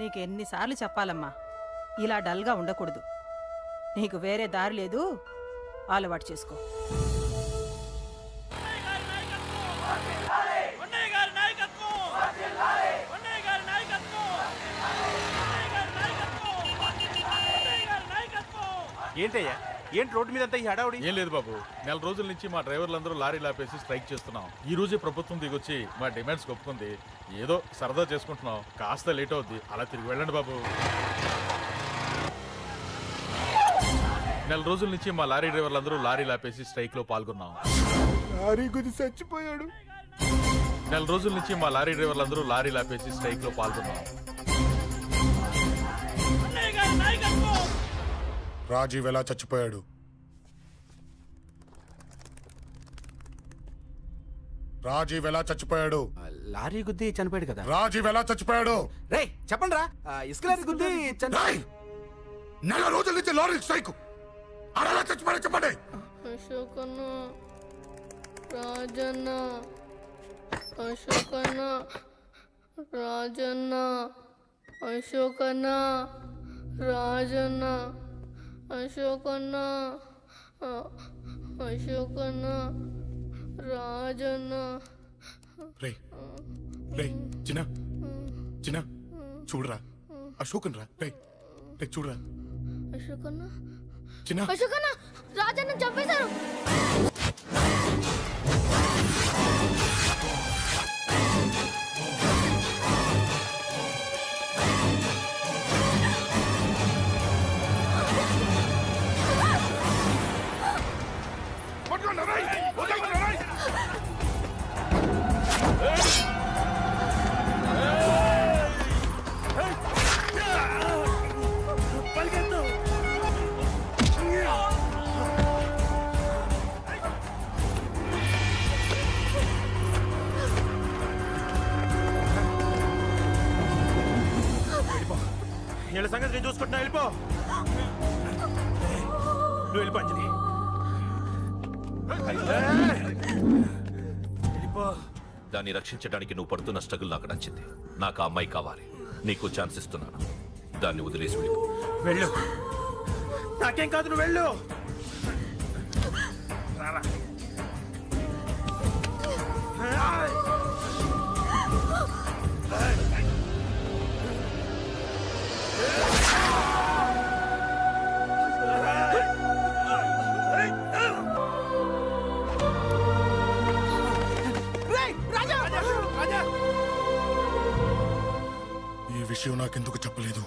నీకెన్నిసార్లు చెప్పాలమ్మా, ఇలా డల్గా ఉండకూడదు. నీకు వేరే దారి లేదు, అలవాటు చేసుకో. ఏంటయ్యా, ఏంటి రోడ్డు మీద అంతా ఈ హడావుడి? ఏం లేదు బాబు, నెల రోజుల నుంచి మా డ్రైవర్లందరూ లారీలు ఆపేసి స్ట్రైక్ చేస్తున్నాం. ఈ రోజే ప్రభుత్వం దిగొచ్చి మా డిమాండ్స్ ఒప్పుకుంది. ఏదో సరదా చేసుకుంటున్నాం, కాస్త లేట్ అవుద్ది, అలా తిరిగి వెళ్ళండి బాబు. నెల రోజుల నుంచి మా లారీ డ్రైవర్లందరూ లారీలు ఆపేసి స్ట్రైక్ లో పాల్గొన్నాం. లారీ గుద్ది చచ్చిపోయాడు. నెల రోజుల నుంచి మా లారీ డ్రైవర్లందరూ లారీలు ఆపేసి స్ట్రైక్ లో పాల్గొన్నాం. రాజీవ్ ఎలా చచ్చిపోయాడు? రాజీవ్ ఎలా చచ్చిపోయాడు? లారీ గుద్ది చనిపోయాడు కదా. రాజీవ్ ఎలా చచ్చిపోయాడు? రేయ్ చెప్పండి రా, ఇసుక లారీ గుద్ది రేయ్! నెల రోజుల నుంచి లారీ స్ట్రైక్, అలా చచ్చిపోయాడు చెప్పండి. అశోకన్న, రాజన్న, అశోకన్న, రాజన్న, అశోకన్న, రాజన్న, అశోకన్న, అశోకన్న, రాజన్న. రేయ్ రేయ్ చిన్న చిన్న చూడరా, అశోకన్ రా. రేయ్ రేయ్ చూడరా అశోకన్న, చిన్న. అశోకన్న, రాజన్న చంపేశారు. వీళ్ళ సంగతి నేను చూసుకుంటున్నా, వెళ్ళిపో. నువ్వు వెళ్ళిపో అంజలి. వెళ్ళిపో. దాన్ని రక్షించడానికి నువ్వు పడుతున్న స్ట్రగుల్ నాకు నచ్చింది. నాకు ఆ అమ్మాయి కావాలి. నీకు ఛాన్స్ ఇస్తున్నాను, దాన్ని వదిలేసి వెళ్ళిపో. వెళ్ళు. నాకేం కాదు, నువ్వు వెళ్ళు. ఈ విషయం నాకెందుకు చెప్పలేదు?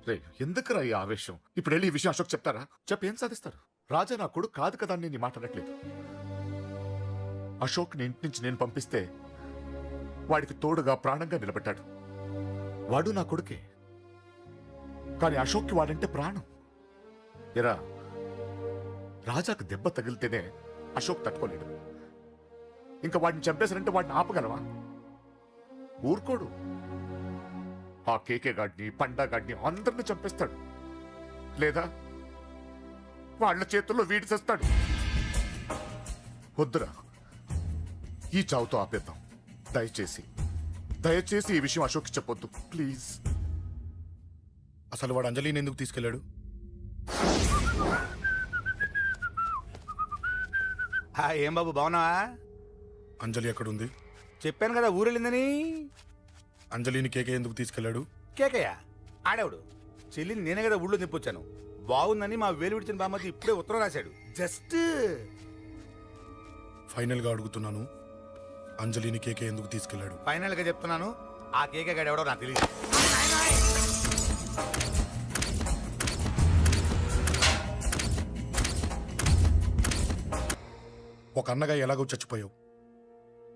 రే ఎందుకురా ఈ ఆవేశం? ఇప్పుడు వెళ్ళి ఈ విషయం అశోక్ చెప్తారా? చెప్పి ఏం సాధిస్తారు? రాజా నా కొడుకు కాదు కదా అని నేను మాట్లాడట్లేదు. అశోక్ ని ఇంటి నుంచి నేను పంపిస్తే వాడికి తోడుగా ప్రాణంగా నిలబెట్టాడు. వాడు నా కొడుకే, కానీ అశోక్కి వాడంటే ప్రాణం. ఎరా, రాజాకు దెబ్బ తగిలితేనే అశోక్ తట్టుకోలేడు. ఇంకా వాడిని చంపేశారంటే వాడిని ఆపగలవా? ఊరుకోడు. ఆ కేకే గాడిని, పండా గాడిని అందరిని చంపేస్తాడు, లేదా వాళ్ళ చేతుల్లో వీడి చేస్తాడు. వద్దురా, ఈ చావుతో ఆపేద్దాం. దయచేసి దయచేసి ఈ విషయం అశోక్ చెప్పొద్దు ప్లీజ్. అసలు వాడు అంజలిని ఎందుకు తీసుకెళ్లాడు? ఏం బాబు, బాగున్నావా? అంజలి ఎక్కడుంది? చెప్పాను కదా ఊరెళ్ళిందని. అంజలిని కేకే ఎందుకు తీసుకెళ్లాడు? కేకయ్య ఆడేవాడు. చెల్లిని నేనే కదా ఊళ్ళో నింపొచ్చాను. బాగుందని మా వేలు విడిచిన బామ్మకి ఇప్పుడే ఉత్తరం రాశాడు. జస్ట్ ఫైనల్ గా అడుగుతున్నాను, అంజలిని కేకే ఎందుకు తీసుకెళ్లాడు? ఫైనల్ గా చెప్తున్నాను, ఆ కేకే గాడు ఎవడో నాకు తెలియదు. ఒక అన్నగా ఎలాగో చచ్చిపోయావు,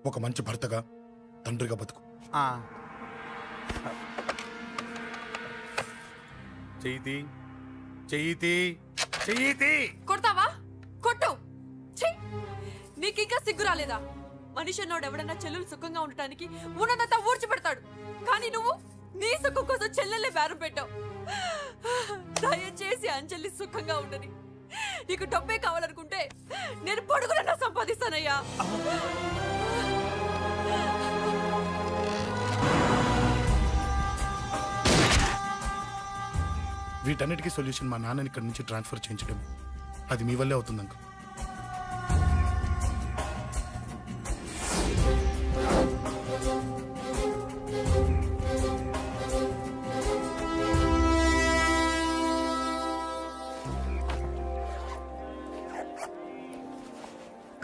ఒక మంచి భర్తగా, తండ్రిగా బతుకు. చెయ్యితి చెయ్యితి చెయ్యితి. కొడతావా? కొట్టు. నీకింకా సిగ్గు రాలేదా? మనిషి అన్నోడు ఎవడన్నా చెల్లెలు సుఖంగా ఉండటానికి ఉన్నదంతా ఊడ్చి పెడతాడు, కానీ నువ్వు నీ సుఖం కోసం చెల్లెల్లే బేరం పెట్టావు. దయచేసి అంజలి సుఖంగా ఉండని. నీకు డబ్బే కావాలనుకుంటే నేను పొడుగునన్నా సంపాదిస్తానయ్యా. వీటన్నిటికీ సొల్యూషన్ మా నాన్నని ఇక్కడి నుంచి ట్రాన్స్ఫర్ చేయించడం. అది మీ వల్లే అవుతుంది అంకుల్.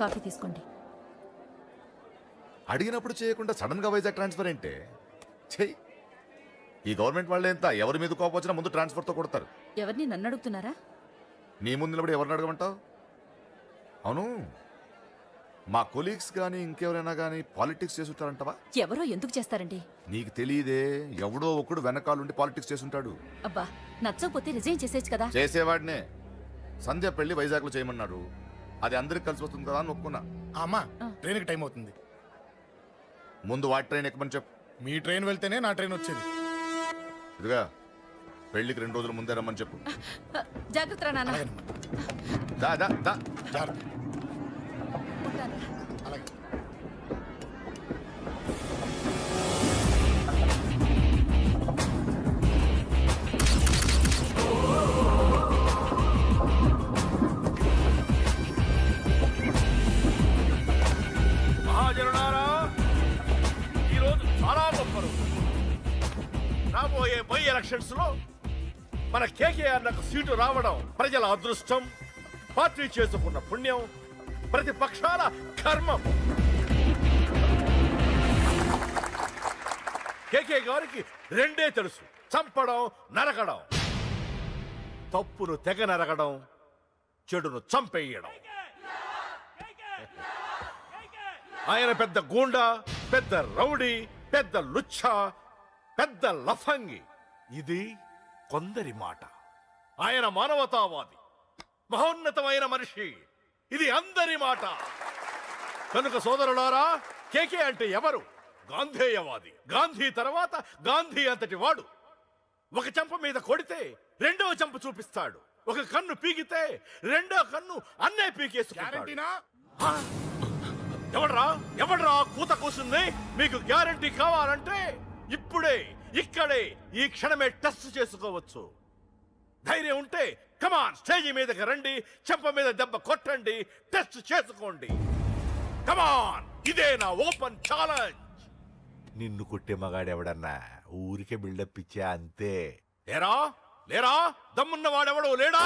కాఫీ తీసుకోండి. అడిగినప్పుడు చేయకుండా సడన్ గా వైజాగ్ ట్రాన్స్ఫర్ ఏంటే? చెయ్యి. ఈ గవర్నమెంట్ వాళ్ళే ఎంత, ఎవరి మీద కోపం వచ్చినా ముందు ట్రాన్స్ఫర్తో కొడతారు. ఎవరిని నన్ను అడుగుతున్నారా? నీ ముందు నిలబడి ఎవరిని అడగమంటావు? అవును, మా కొలీగ్స్ కానీ ఇంకెవరైనా కానీ పాలిటిక్స్ చేసుంటారంటవా? ఎవరో ఎందుకు చేస్తారండి? నీకు తెలియదే, ఎవడో ఒకడు వెనకాలండి పాలిటిక్స్ చేసుంటాడు. అబ్బా, నచ్చకపోతే రిజైన్ చేసేయచ్చు కదా. చేసేవాడినే. సంధ్య పెళ్లి వైజాగ్ లో చేయమన్నాడు. అది అందరికి కలిసి వస్తుంది కదా అని ఒప్పుకున్నా. అమ్మా, ట్రైన్కి టైం అవుతుంది. ముందు వాటి ట్రైన్ ఎక్కమని చెప్పు. మీ ట్రైన్ వెళ్తేనే నా ట్రైన్ వచ్చేది. ఇదిగా పెళ్లికి 2 రోజుల ముందే రమ్మని చెప్పు. జాగ్రత్త రా నాన్న. అలాగేనమ్మా. దా దా దా. జాగ్రత్త. ఉంటాను. అలాగే. మహాజనులారా, ఈరోజు చాలా గొప్ప రోజు. రాబోయే బై ఎలక్షన్స్ లో మన కేకేఆర్ నాకు సీటు రావడం ప్రజల అదృష్టం, పార్టీ చేసుకున్న పుణ్యం, ప్రతిపక్షాల కర్మం. కేకే గారికి రెండే తెలుసు: చంపడం, నరకడం. తప్పును తెగ నరకడం, చెడును చంపేయడం. ఆయన పెద్ద గూండా, పెద్ద రౌడీ, పెద్ద లుచ్చా, పెద్ద లఫంగి. ఇది కొందరి మాట. ఆయన మానవతావాది, మహోన్నతమైన మనిషి. ఇది అందరి మాట. కనుక సోదరులారా, కేకే అంటే ఎవరు? గాంధేయవాది. గాంధీ తర్వాత గాంధీ అంతటి వాడు. ఒక చెంప మీద కొడితే రెండవ చెంప చూపిస్తాడు. ఒక కన్ను పీకితే రెండో కన్ను అన్నే పీకేసుకుంటాడు. ఎవడ్రా కూత కూసింది? మీకు గ్యారంటీ కావాలంటే ఇప్పుడే, ఇక్కడే, ఈ క్షణమే టెస్ట్ చేసుకోవచ్చు. ధైర్యం ఉంటే కమాన్, స్టేజీ మీదకి రండి, చెంప మీద దెబ్బ కొట్టండి, టెస్ట్ చేసుకోండి. కమాన్, ఇదే నా ఓపెన్ ఛాలెంజ్. నిన్ను కొట్టే మగాడెవడన్నా ఊరికే బిల్డప్ ఇచ్చా అంతే. లేరా దమ్మున్న వాడెవడో లేడా?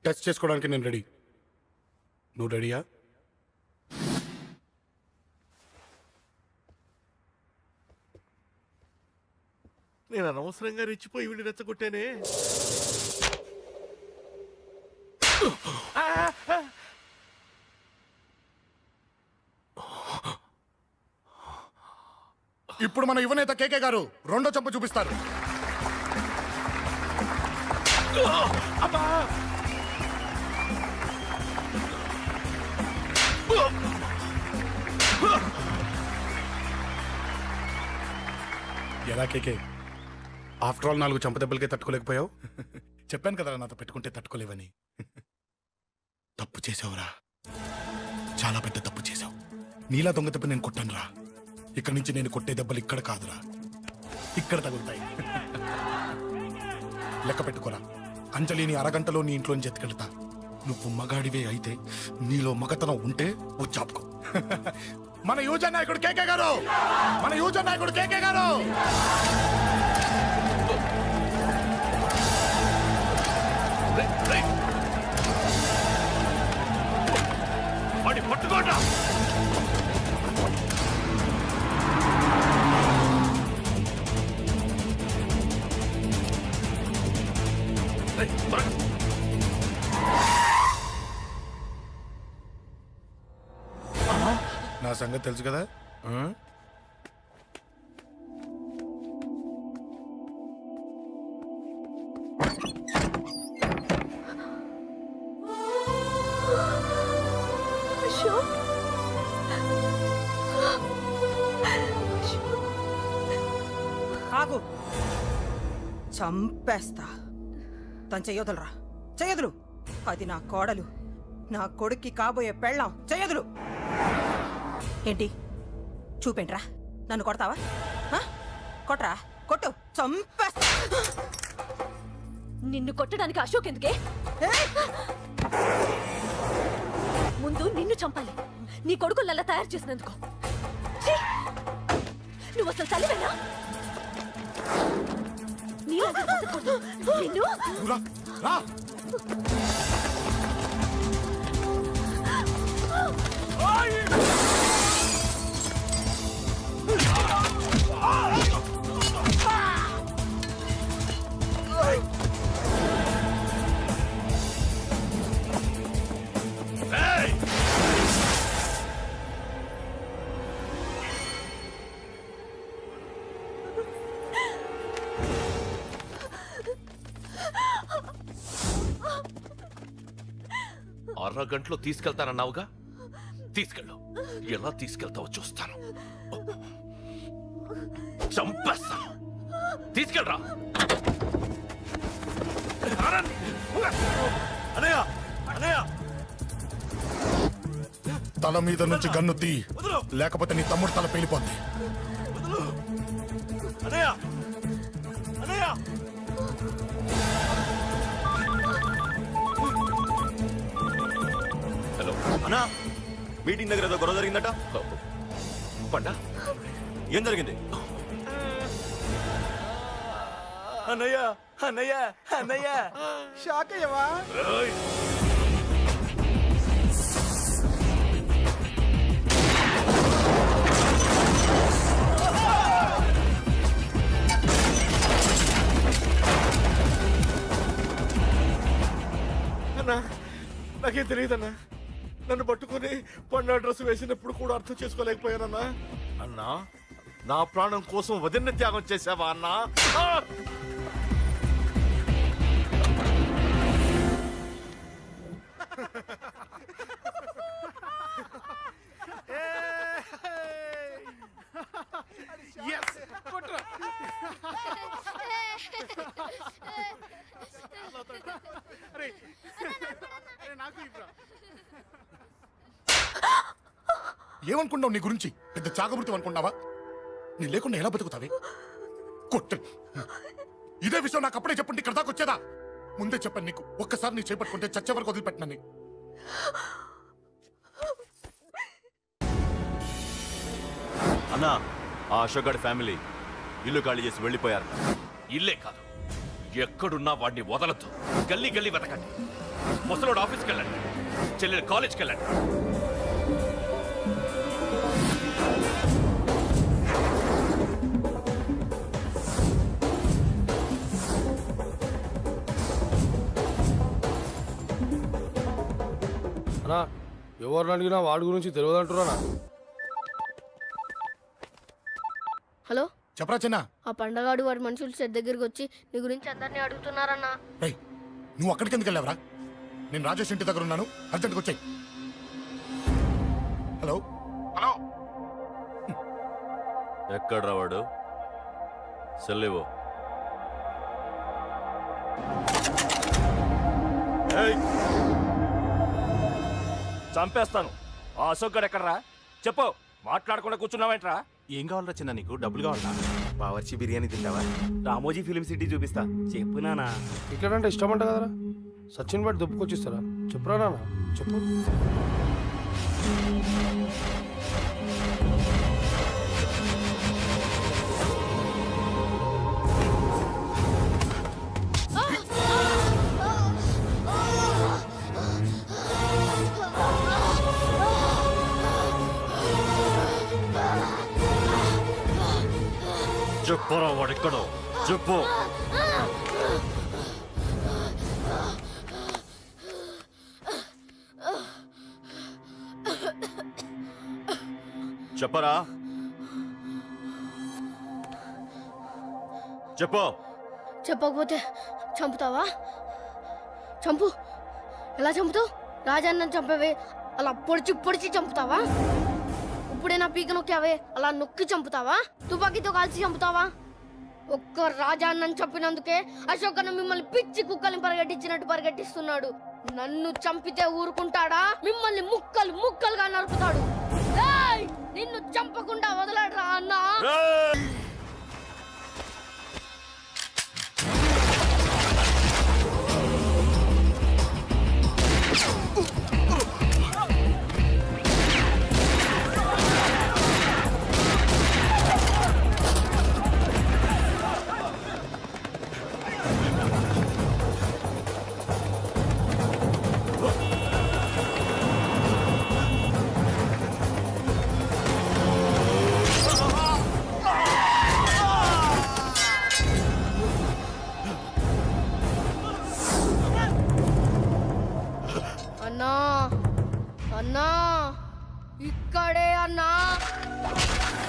టచ్ చేసుకోవడానికి నేను రెడీ. నువ్వు రెడీయా? నేను అనవసరంగా రెచ్చిపోయి వీడిని రెచ్చగొట్టానే. ఇప్పుడు మన యువనేత కేకే గారు రెండో చెంప చూపిస్తారు. ఎలా కేకే, ఆఫ్టర్ ఆల్ 4 చెంప దెబ్బలకే తట్టుకోలేకపోయావు? చెప్పాను కదా నాతో పెట్టుకుంటే తట్టుకోలేవని. తప్పు చేసావురా, చాలా పెద్ద తప్పు చేసావు. నీలా దొంగ దెబ్బ నేను కొట్టానురా. ఇక్కడి నుంచి నేను కొట్టే దెబ్బలు ఇక్కడ కాదురా, ఇక్కడ తగులుతాయి. లెక్క పెట్టుకోరా, అంజలిని అరగంటలో నీ ఇంట్లోంచి ఎత్తుకెళ్తా. నువ్వు మగాడివే అయితే, నీలో మగతనం ఉంటే వచ్చాపుకో. మన యువజన నాయకుడు కేకే గారు, మన యువజన నాయకుడు కేకే గారు. పట్టుకోండి. నా సంగతి తెలుసు కదా. ఆగు చంపేస్తా తను చెయ్యొదలరా చెయ్యదులు అది నా కోడలు నా కొడుక్కి కాబోయే పెళ్ళాం చెయ్యదులు ఏంటి చూపేంట్రా నన్ను కొడతావా ఆ? కొట్రా కొట్టు చంపేస్తా నిన్ను కొట్టడానికి అశోక్ ఎందుకే ముందు నిన్ను చంపాలి నీ కొడుకులల్లా తయారు చేసినందుకు ఛీ! నువ్వు అసలు చదివేనా నీలాంటి బతకూడదు. నిన్ను నువ్వు రా, రా. అరగంటలో తీసుకెళ్తానన్నావుగా తీసుకెళ్ళు ఎలా తీసుకెళ్తావో చూస్తాను చంపేస్తాను తీసుకెళ్ళరా అనయ్య అనయ్య తల మీద నుంచి గన్ను తీ లేకపోతే నీ తమ్ముడు తల పేలిపోద్ది అనయ్య అనయ్య హలో అన్నా మీటింగ్ దగ్గర ఏదో గొడవ జరిగిందట పండా ఏం జరిగింది అన్నయ్య అన్నయ్య అన్నయ్య షాక్ అయ్యవా అన్నా నాకేం తెలియదన్నా నన్ను పట్టుకుని పండు డ్రెస్ వేసినప్పుడు కూడా అర్థం చేసుకోలేకపోయానన్నా అన్నా నా ప్రాణం కోసం వదిన త్యాగం చేసావా అన్నా ఏమనుకున్నావు నీ గురించి పెద్ద చాగబృతం అనుకున్నావా నీ లేకుండా ఎలా బతుకుతావే కొట్టు ఇదే విషయం నాకు అప్పుడే చెప్పండి ఇక్కడ దాకా వచ్చేదా ముందే చెప్పాను నీకు ఒక్కసారి నీ చేపట్టుకుంటే చచ్చే వరకు వదిలిపెట్టినా అన్నా ఆ అశోక్ గారి ఫ్యామిలీ ఇల్లు ఖాళీ చేసి వెళ్ళిపోయారు ఇల్లే కాదు ఎక్కడున్నా వాడిని వదలద్దు గల్లీ గల్లీ వెతకండి ముసలోడు ఆఫీస్కి వెళ్ళండి చెల్లెలు కాలేజ్కి వెళ్ళండి అన్నా ఎవరిని అడిగినా వాడి గురించి తెలియదంటున్నా హలో చెప్పరా చిన్న ఆ పండగాడు వాడి మనుషులు సెట్ దగ్గరికి వచ్చి నీ గురించి అందరినీ అడుగుతున్నారన్నా. రేయ్ నువ్వు అక్కడికి ఎందుకు వెళ్ళావరా నేను రాజేష్ ఇంటి దగ్గర ఉన్నాను అర్జెంట్గా వచ్చాయి హలో హలో ఎక్కడ్రా వాడు సెల్లివో చంపేస్తాను ఆ అశోక్ గడు ఎక్కడరా చెప్పు మాట్లాడకుండా కూర్చున్నావేంట్రా ఏం కావాలరా చిన్న నీకు డబ్బులు కావాలా బావర్చి బిర్యానీ తింటావా రామోజీ ఫిలిం సిటీ చూపిస్తా చెప్పు నానా క్రికెట్ అంటే ఇష్టం అంట కదరా సచిన్ బట్టి దుప్పుకొచ్చిస్తారా చెప్పురా నాన్న చెప్పు చెప్పురా వాడెక్కడో చెప్పు చెప్పరా చెప్పు చెప్పకపోతే చంపుతావా? చంపు. ఎలా చంపుతావు? రాజాన్న చంపవే అలా పొడిచి పొడిచి చంపుతావా? ఇప్పుడే నా పీక నొక్కావే అలా నొక్కి చంపుతావా? తుపాకీతో కాల్చి చంపుతావా? ఒక్క రాజాన్నని చంపినందుకే అశోక్ అన్న మిమ్మల్ని పిచ్చి కుక్కల్ని పరిగెట్టించినట్టు పరిగెట్టిస్తున్నాడు. నన్ను చంపితే ఊరుకుంటాడా? మిమ్మల్ని ముక్కలు ముక్కలుగా నరుకుతాడు. ఏయ్! నిన్ను చంపకుండా వదలడరా అన్నా. అన్నా అన్నా ఇక్కడే అన్నా.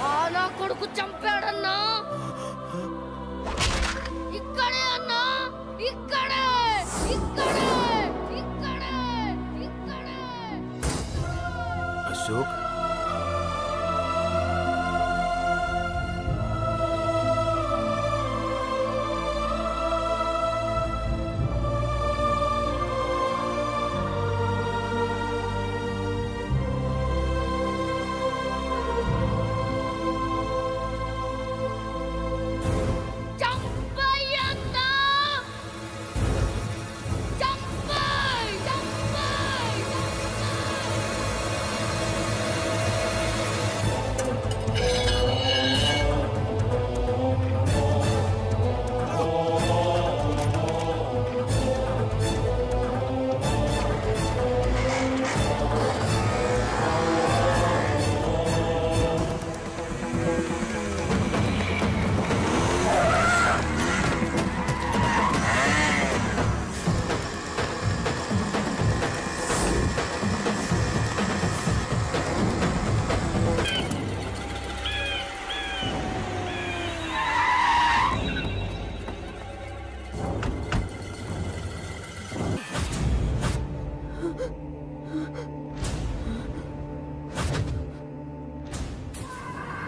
ఆ నా కొడుకు చంపాడన్నా. ఇక్కడే అన్నా. ఇక్కడే ఇక్కడే ఇక్కడే ఇక్కడే. అశోక్ చంపయ్యన్నా. చంపయ్ చంపయ్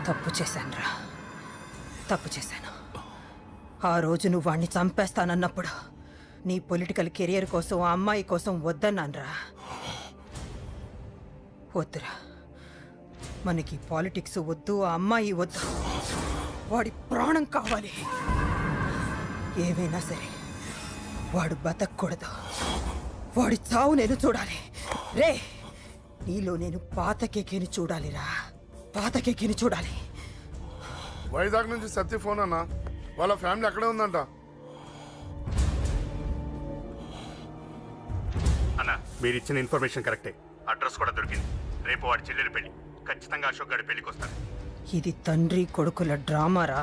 తప్పు చేశానురా, తప్పు చేశాను. ఆ రోజు నువ్వు వాణ్ణి చంపేస్తానన్నప్పుడు నీ పొలిటికల్ కెరియర్ కోసం ఆ అమ్మాయి కోసం వద్దన్నానురా. వద్దురా, మనకి పాలిటిక్స్ వద్దు, ఆ అమ్మాయి వద్దు. వాడి ప్రాణం కావాలి. ఏమైనా సరే వాడు బతకూడదు. వాడి చావు నేను చూడాలి. రే, నీలో నేను పాతకెక్కిని చూడాలిరా, పాతకెక్కిని చూడాలి. వైజాగ్ నుంచి సత్య ఫోన్ అన్న, వాళ్ళ ఫ్యామిలీ అక్కడే ఉందంట. అన్న, మీరు ఇచ్చిన ఇన్ఫర్మేషన్ కరెక్టే. అడ్రస్ కూడా దొరికింది. రేపు వాడి చెల్లెలి పెళ్లి. ఖచ్చితంగా అశోక్ గారి పెళ్లికి వస్తాడు. ఇది తండ్రి కొడుకుల డ్రామారా.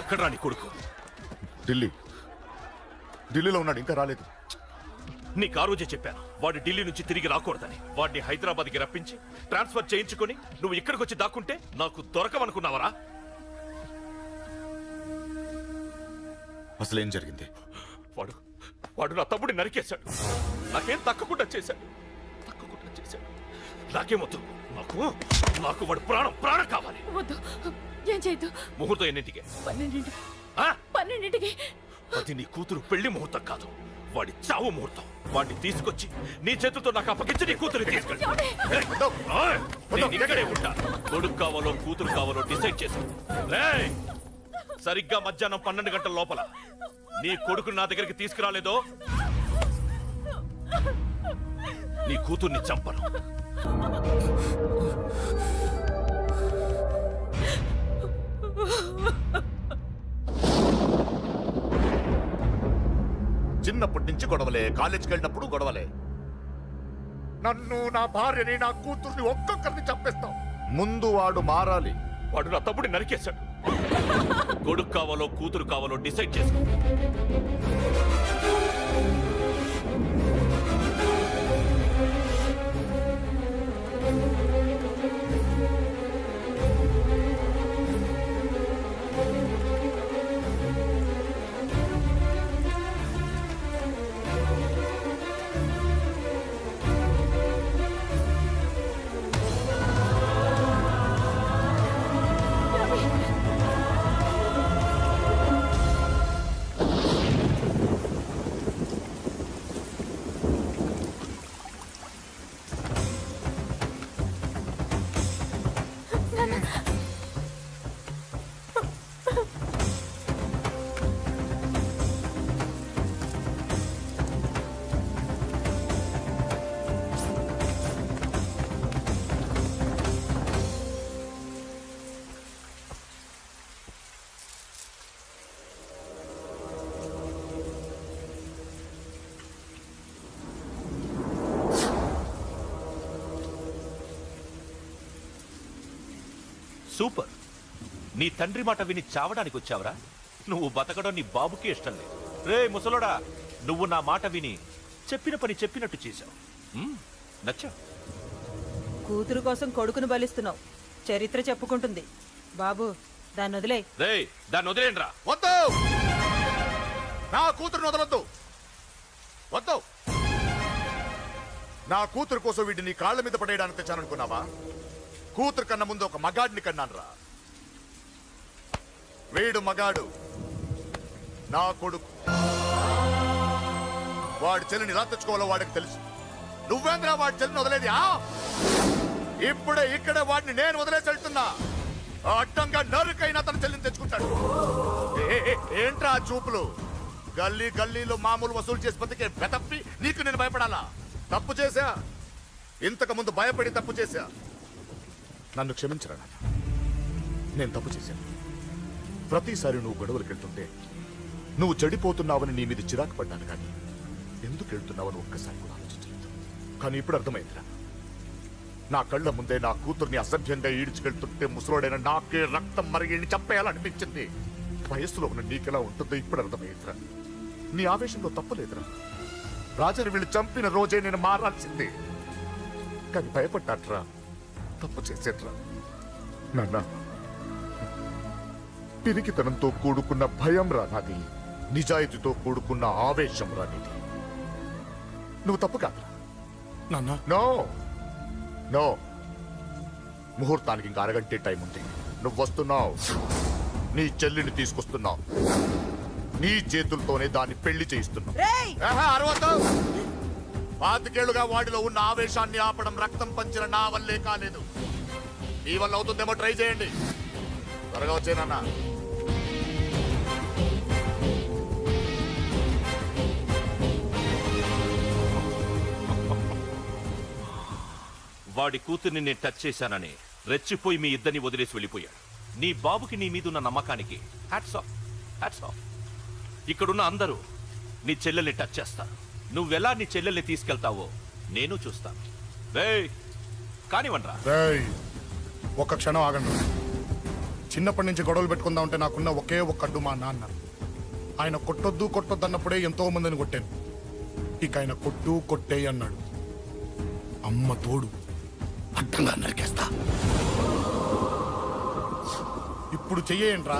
ఎక్కడ్రా నీ కొడుకు? ఢిల్లీలో ఉన్నాడు, ఇంకా రాలేదు. నీకు ఆ రోజే చెప్పాను వాడు ఢిల్లీ నుంచి తిరిగి రాకూడదని. వాడిని హైదరాబాద్కి రప్పించి ట్రాన్స్ఫర్ చేయించుకొని నువ్వు ఇక్కడికి వచ్చి దాక్కుంటే నాకు దొరకమనుకున్నావరా? అసలేం జరిగింది? వాడు నా తమ్ముడిని నరికేశాడు. నాకేం తక్కకుండా చేశాడు. నాకేమొద్దు. నాకు వాడు ప్రాణం కావాలి. వద్దు, ఏం చేయొద్దు. ముహూర్తం ఎన్నింటికి? 12ంటికి. అది నీ కూతురు పెళ్లి ముహూర్తం కాదు, వాడి చావు ముహూర్తం. వాడిని తీసుకొచ్చి నీ చేతులతో నాకు అప్పగించి నీ కూతురు తీసుకెళ్ళి ఇక్కడే ఉంటా. కొడుకు కావాలో కూతురు కావాలో డిసైడ్ చేసి సరిగ్గా మధ్యాహ్నం 12 గంటల లోపల నీ కొడుకుని నా దగ్గరికి తీసుకురాలేదో నీ కూతుర్ని చంపను. చిన్నప్పటి నుంచి గొడవలే, కాలేజీకి వెళ్ళినప్పుడు గొడవలే. నన్ను, నా భార్యని, నా కూతుర్ని ఒక్కొక్కరిని చంపేస్తాం. ముందు వాడు మారాలి. వాడు నా తమ్ముడిని నరికేశాడు. కొడుకు కావాలో కూతురు కావాలో డిసైడ్ చేసుకో. సూపర్. నీ తండ్రి మాట విని చావడానికి వచ్చావరా? నువ్వు బతకడం నీ బాబుకి ఇష్టం లేదు. రే ముసలోడా, నువ్వు నా మాట విని చెప్పిన పని చెప్పినట్టు చేశావు. నచ్చా? కూతురు కోసం కొడుకును బలిస్తున్నావు. చరిత్ర చెప్పుకుంటుంది. బాబు, దాన్ని వదిలే. రే దాన్ని వదిలేండ్రా. వద్దు, నా కూతురుని వదలొద్దు. వద్దు. నా కూతురు కోసం వీడిని నీ కాళ్ళ మీద పడేయడానికి తెచ్చాననుకున్నావా? కూతురు కన్నా ముందు ఒక మగాడిని కన్నాను రా. వీడు మగాడు, నా కొడుకు. వాడి చెల్లిని ఎలా తెచ్చుకోవాలో వాడికి తెలుసు. నువ్వేంద్రా వాడి చెల్లిని వదిలేది? ఇప్పుడే ఇక్కడే వాడిని నేను వదిలేసి వెళ్తున్నా. అడ్డంగా నరుకైనా తన చెల్లిని తెచ్చుకుంటాడు. ఏంట్రా ఆ చూపులు? గల్లీ గల్లీలో మామూలు వసూలు చేసి బతికే బెతప్పి నీకు నేను భయపడాలా? తప్పు చేశా, ఇంతకు ముందు భయపడి తప్పు చేశా. నన్ను క్షమించరా నాన్న, నేను తప్పు చేశాను. ప్రతిసారి నువ్వు గొడవలకు వెళ్తుంటే నువ్వు చెడిపోతున్నావని నీ మీద చిరాకు పడ్డాను, కానీ ఎందుకు వెళ్తున్నావని ఒక్కసారి కూడా ఆలోచించలేదు. కానీ ఇప్పుడు అర్థమైందిరా, నా కళ్ళ ముందే నా కూతుర్ని అసభ్యంగా ఈడ్చుకెళ్తుంటే ముసలోడైన నాకే రక్తం మరిగి చంపేయాలనిపించింది. వయస్సులో ఉన్న నీకెలా ఉంటుందో ఇప్పుడు అర్థమైందిరా. నీ ఆవేశంలో తప్పలేదురా. రాజని వీళ్ళు చంపిన రోజే నేను మారాల్సిందే, కానీ భయపడ్డాట్రా, తప్పు చేసేట్రా. నాన్న, పిరికితనంతో కూడుకున్న భయం రా నాది, నిజాయితీతో కూడుకున్న ఆవేశం రా నీది. నువ్వు తప్పు కాదురా నాన్న. నో నో, ముహూర్తానికి ఇంకా అరగంటే టైం ఉంది. నువ్వు వస్తున్నావు, నీ చెల్లిని తీసుకొస్తున్నావు, నీ చేతులతోనే దాన్ని పెళ్లి చేయిస్తున్నావు. అరవద్దు. 25 ఏళ్లుగా వాడిలో ఉన్న ఆవేశాన్ని ఆపడం రక్తం పంచిన నా వల్లే కాలేదు. ఈ వల్ల అవుతుందేమో ట్రై చేయండి. త్వరగా వచ్చేనన్నా. వాడి కూతుర్ని నేను టచ్ చేశానని రెచ్చిపోయి మీ ఇద్దరిని వదిలేసి వెళ్ళిపోయాడు. నీ బాబుకి నీ మీదున్న నమ్మకానికి హ్యాట్స్ ఆఫ్, హ్యాట్స్ ఆఫ్. ఇక్కడున్న అందరూ నీ చెల్లెల్ని టచ్ చేస్తారు. నువ్వెలా నీ చెల్లెల్ని తీసుకెళ్తావో నేను చూస్తాను. కానివ్వండ్రా. ఒక్క క్షణం ఆగండి. చిన్నప్పటి నుంచి గొడవలు పెట్టుకుందాం అంటే నాకున్న ఒకే ఒక్క అడ్డు మా నాన్న. ఆయన కొట్టొద్దు కొట్టొద్దు అన్నప్పుడే ఎంతో మందిని కొట్టాను. ఇక ఆయన కొట్టు కొట్టే అన్నాడు. అమ్మ తోడు అడ్డంగా నరికేస్తా. ఇప్పుడు చెయ్యేంట్రా?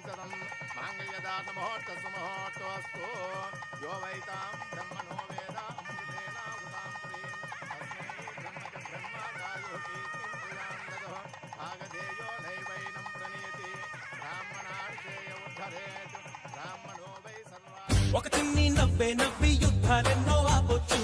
శతం మాంగళ్యదాన ముహూర్తస్సు యో వైతాం బ్రహ్మణో వేద అమృతేనావృతాం పురీం తస్మై బ్రహ్మచాయోకి సింహయాం ఆగధేయో నైవైనం ప్రణీతి బ్రాహ్మణార్షేయ ఉద్ధరేత్ బ్రాహ్మణో వై సర్వా ఒక చిన్ని నవ్వే నవ్వి యుద్ధాలెన్నో ఆపొచ్చు